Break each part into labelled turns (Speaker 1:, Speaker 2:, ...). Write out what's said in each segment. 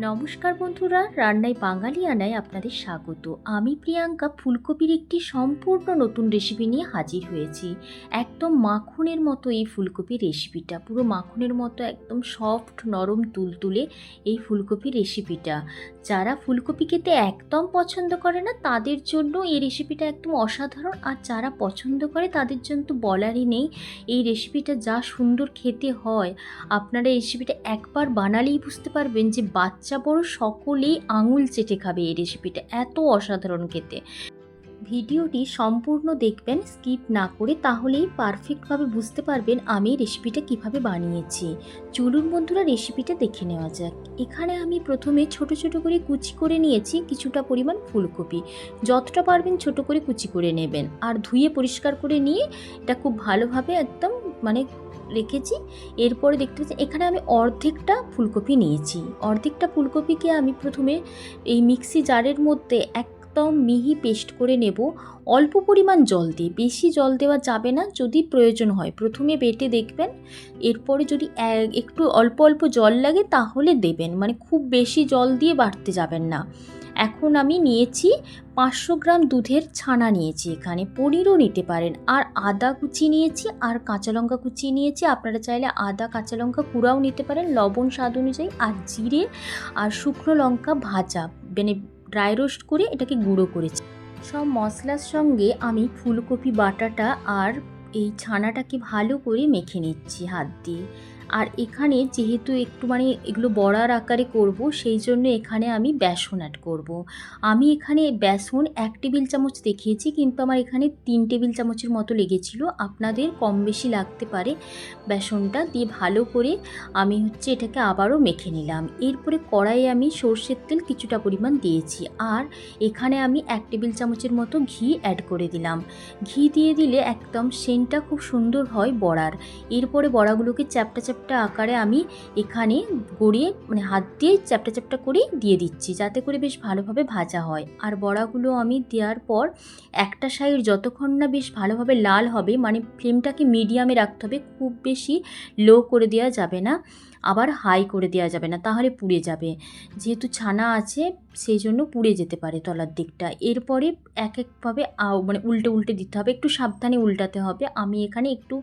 Speaker 1: নমস্কার বন্ধুরা, রান্নায় বাঙালিয়ানায় আপনাদের স্বাগত। আমি প্রিয়াঙ্কা ফুলকপির একটি সম্পূর্ণ নতুন রেসিপি নিয়ে হাজির হয়েছি। একদম মাখনের মতো এই ফুলকপির রেসিপিটা, পুরো মাখনের মতো একদম সফট নরম তুলতুলে এই ফুলকপির রেসিপিটা। যারা ফুলকপি খেতে একদম পছন্দ করে না তাদের জন্য এই রেসিপিটা একদম অসাধারণ, আর যারা পছন্দ করে তাদের জন্য তো বলারই নেই। এই রেসিপিটা যা সুন্দর খেতে হয়, আপনারা এই রেসিপিটা একবার বানালেই বুঝতে পারবেন যে বাচ্চা বড় সকলেই আঙুল চেটে খাবে এই রেসিপিটা, এত অসাধারণ খেতে। ভিডিওটি সম্পূর্ণ দেখবেন স্কিপ না করে, তাহলেই পারফেক্টভাবে বুঝতে পারবেন আমি রেসিপিটা কিভাবে বানিয়েছি। চলুন বন্ধুরা, রেসিপিটা দেখে নেওয়া যাক। এখানে আমি প্রথমে ছোট ছোট করে কুচি করে নিয়েছি কিছুটা পরিমাণ ফুলকপি। যতটা পারবেন ছোট করে কুচি করে নেবেন, আর ধুয়ে পরিষ্কার করে নিয়ে এটা খুব ভালোভাবে একদম রেখেছি। এরপরে দেখতে পাচ্ছি এখানে আমি অর্ধেকটা ফুলকপি নিয়েছি। অর্ধেকটা ফুলকপিকে আমি প্রথমে এই মিক্সি জারের মধ্যে একদম মিহি পেস্ট করে নেব, অল্প পরিমাণ জল দিয়ে। বেশি জল দেওয়া যাবে না, যদি প্রয়োজন হয় প্রথমে বেটে দেখবেন, এরপরে যদি একটু অল্প অল্প জল লাগে তাহলে দেবেন, খুব বেশি জল দিয়ে বাটতে যাবেন না। এখন আমি নিয়েছি 500 গ্রাম দুধের ছানা নিয়েছি, এখানে পনিরও নিতে পারেন। আর আদা কুচি নিয়েছি, আর কাঁচা লঙ্কা কুচিয়ে নিয়েছি। আপনারা চাইলে আদা কাঁচা লঙ্কা কুড়াও নিতে পারেন, লবণ স্বাদ অনুযায়ী। আর জিরে আর শুকনো লঙ্কা ভাজা, ড্রাই রোস্ট করে এটাকে গুঁড়ো করেছি। সব মশলার সঙ্গে আমি ফুলকপি বাটাটা আর এই ছানাটাকে ভালো করে মেখে নিচ্ছি হাত দিয়ে। আর এখানে যেহেতু একটু এগুলো বড়ার আকারে করব, সেই জন্য এখানে আমি বেসন অ্যাড করব। আমি এখানে বেসন 1 টেবিল চামচ দেখিয়েছি, কিন্তু আমার এখানে 3 টেবিল চামচের মতো লেগেছিল। আপনাদের কম বেশি লাগতে পারে। বেসনটা দিয়ে ভালো করে আমি এটাকে আবারও মেখে নিলাম। এরপরে কড়াইয়ে আমি সর্ষের তেল কিছুটা পরিমাণ দিয়েছি, আর এখানে আমি 1 টেবিল চামচের মতো ঘি অ্যাড করে দিলাম। ঘি দিয়ে দিলে একদম সেন্টটা খুব সুন্দর হয় বড়ার। এরপরে বড়াগুলোকে চ্যাপটা চ্যাপটা আকারে আমি এখানে গড়িয়ে হাত দিয়ে চ্যাপটা চ্যাপটা করে দিয়ে দিচ্ছি, যাতে করে বেশ ভালোভাবে ভাজা হয়। আর বড়াগুলো আমি দেওয়ার পর একটা সাইড যতক্ষণ না বেশ ভালোভাবে লাল হবে, ফ্লেমটাকে মিডিয়ামে রাখতে হবে, খুব বেশি লো করে দেওয়া যাবে না, আবার হাই করে দেওয়া যাবে না, তাহলে পুড়ে যাবে। যেহেতু ছানা আছে সেই জন্য পুড়ে যেতে পারে তলার দিকটা। এরপরে এক একভাবে উল্টে উল্টে দিতে হবে, একটু সাবধানে উল্টাতে হবে। আমি এখানে একটু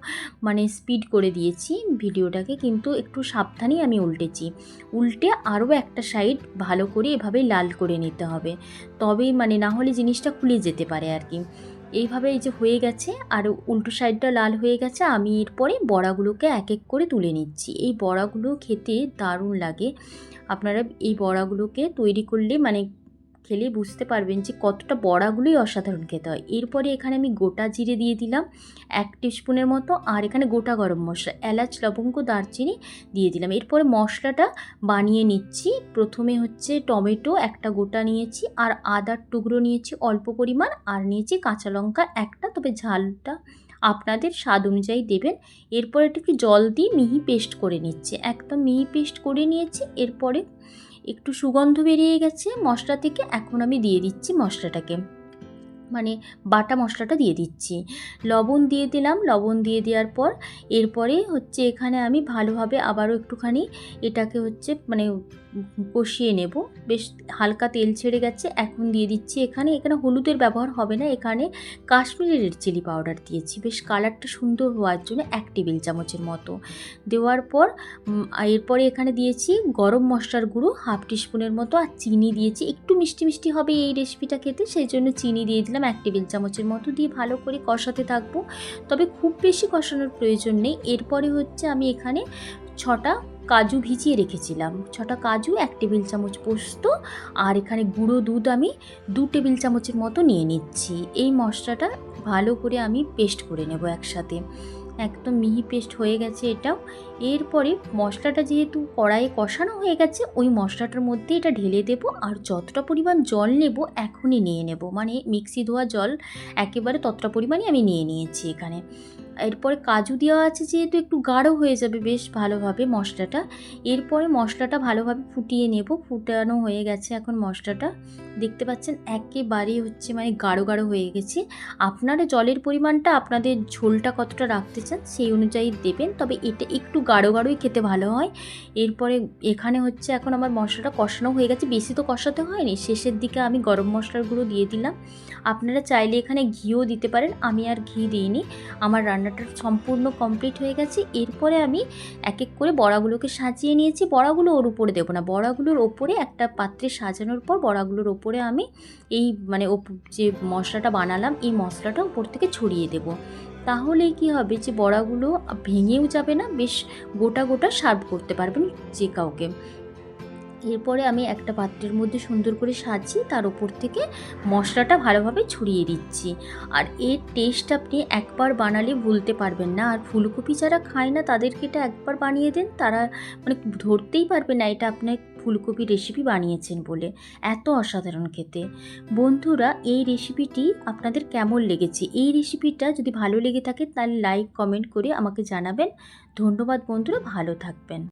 Speaker 1: স্পিড করে দিয়েছি ভিডিওটাকে, কিন্তু একটু সাবধানেই আমি উল্টেছি। উল্টে আরও একটা সাইড ভালো করে এভাবে লাল করে নিতে হবে, তবেই না হলে জিনিসটা খুলে যেতে পারে আর কি। এইভাবে এই যে হয়ে গেছে, আর উল্টো সাইডটা লাল হয়ে গেছে। আমি এরপরে বড়াগুলোকে এক এক করে তুলে নিচ্ছি। এই বড়াগুলো খেতে দারুণ লাগে। আপনারা এই বড়াগুলোকে তৈরি করলে খেলে বুঝতে পারবেন যে কতটা বড়াগুলোই অসাধারণ খেতে হয়। এরপরে এখানে আমি গোটা জিরে দিয়ে দিলাম 1 টিস্পুনের মতো, আর এখানে গোটা গরম মশলা, এলাচ লবঙ্গ দারচিনি দিয়ে দিলাম। এরপরে মশলাটা বানিয়ে নিচ্ছি। প্রথমে টমেটো একটা গোটা নিয়েছি, আর আদার টুকরো নিয়েছি অল্প পরিমাণ, আর নিয়েছি কাঁচা লঙ্কা একটা, তবে ঝালটা আপনাদের স্বাদ অনুযায়ী দেবেন। এরপর একটু জল দিয়ে মিহি পেস্ট করে নিচ্ছি, একদম মিহি পেস্ট করে নিয়েছি। এরপরে একটু সুগন্ধ বেরিয়ে গেছে মশলা থেকে, এখন আমি দিয়ে দিচ্ছি মশলাটাকে, বাটা মশলাটা দিয়ে দিচ্ছি। লবণ দিয়ে দিলাম। লবণ দিয়ে দেওয়ার পর এরপরে এখানে আমি ভালোভাবে আবারও একটুখানি এটাকে কষিয়ে নেব। বেশ হালকা তেল ছেড়ে গেছে। এখন দিয়ে দিচ্ছি এখানে হলুদের ব্যবহার হবে না, এখানে কাশ্মীরি রেড চিলি পাউডার দিয়েছি, বেশ কালারটা সুন্দর হওয়ার জন্য 1 টেবিল চামচের মতো। দেওয়ার পর এরপরে এখানে দিয়েছি গরম মশলার গুঁড়ো 1/2 টিস্পুনের মতো, আর চিনি দিয়েছি। একটু মিষ্টি মিষ্টি হবে এই রেসিপিটা খেতে, সেই জন্য চিনি দিয়ে দিলাম 1 টেবিল চামচের মতো। দিয়ে ভালো করে কষাতে থাকবো, তবে খুব বেশি কষানোর প্রয়োজন নেই। এরপরে আমি এখানে 6টা কাজু ভিজিয়ে রেখেছিলাম, 6টা কাজু, 1 টেবিল চামচ পোস্ত, আর এখানে গুঁড়ো দুধ আমি 2 টেবিল চামচের মতো নিয়ে নিচ্ছি। এই মশলাটা ভালো করে আমি পেস্ট করে নেব একসাথে, একদম মিহি পেস্ট হয়ে গেছে এটাও। এরপরে মশলাটা যেহেতু কড়াইয়ে কষানো হয়ে গেছে, ওই মশলাটার মধ্যে এটা ঢেলে দেব, আর যতটা পরিমাণ জল নেব এখনই নিয়ে নেব, মিক্সি ধোয়া জল একেবারে ততটা পরিমাণই আমি নিয়ে নিয়েছি এখানে। এরপরে কাজু দেওয়া আছে যেহেতু একটু গাঢ় হয়ে যাবে বেশ ভালোভাবে মশলাটা। এরপরে মশলাটা ভালোভাবে ফুটিয়ে নেব। ফুটানো হয়ে গেছে এখন মশলাটা, দেখতে পাচ্ছেন একেবারেই গাঢ় গাঢ় হয়ে গেছে। আপনারা জলের পরিমাণটা আপনাদের ঝোলটা কতটা রাখতে চান সেই অনুযায়ী দেবেন, তবে এটা একটু গাঢ় গাঢ়ই খেতে ভালো হয়। এরপরে এখানে হচ্ছে এখন আমার মশলাটা কষানো হয়ে গেছে, বেশি তো কষাতে হয়নি। শেষের দিকে আমি গরম মশলার গুঁড়ো দিয়ে দিলাম। আপনারা চাইলে এখানে ঘিও দিতে পারেন, আমি আর ঘি দিইনি। আমার রান্নাটা সম্পূর্ণ কমপ্লিট হয়ে গেছে। এরপরে আমি এক এক করে বড়াগুলোকে সাজিয়ে নিয়েছি। বড়াগুলো ওর উপরে দেবো না, বড়াগুলোর ওপরে একটা পাত্রে সাজানোর পর বড়াগুলোর ওপরে আমি এই মানে যে মশলাটা বানালাম এই মশলাটা উপর থেকে ছড়িয়ে দেব। তাহলেই কি হবে যে বড়াগুলো ভেঙেও যাবে না, বেশ গোটা গোটা সার্ভ করতে পারবেন যে কাউকে। এরপরে আমি একটা পাত্রের মধ্যে সুন্দর করে সাজিয়ে তার উপর থেকে মশলাটা ভালোভাবে ছড়িয়ে দিচ্ছি। আর এর টেস্ট আপনি একবার বানালে ভুলতে পারবেন না। আর ফুলকপি যারা খায় না তাদেরকে এটা একবার বানিয়ে দেন, তারা মানে ধরতেই পারবে না এটা আপনার ফুলকপি রেসিপি বানিয়েছেন বলে। এত অসাধারণ খেতে। বন্ধুরা, এই রেসিপিটি আপনাদের কেমন লেগেছে? এই রেসিপিটা যদি ভালো লেগে থাকে তাহলে লাইক কমেন্ট করে আমাকে জানাবেন। ধন্যবাদ বন্ধুরা, ভালো থাকবেন।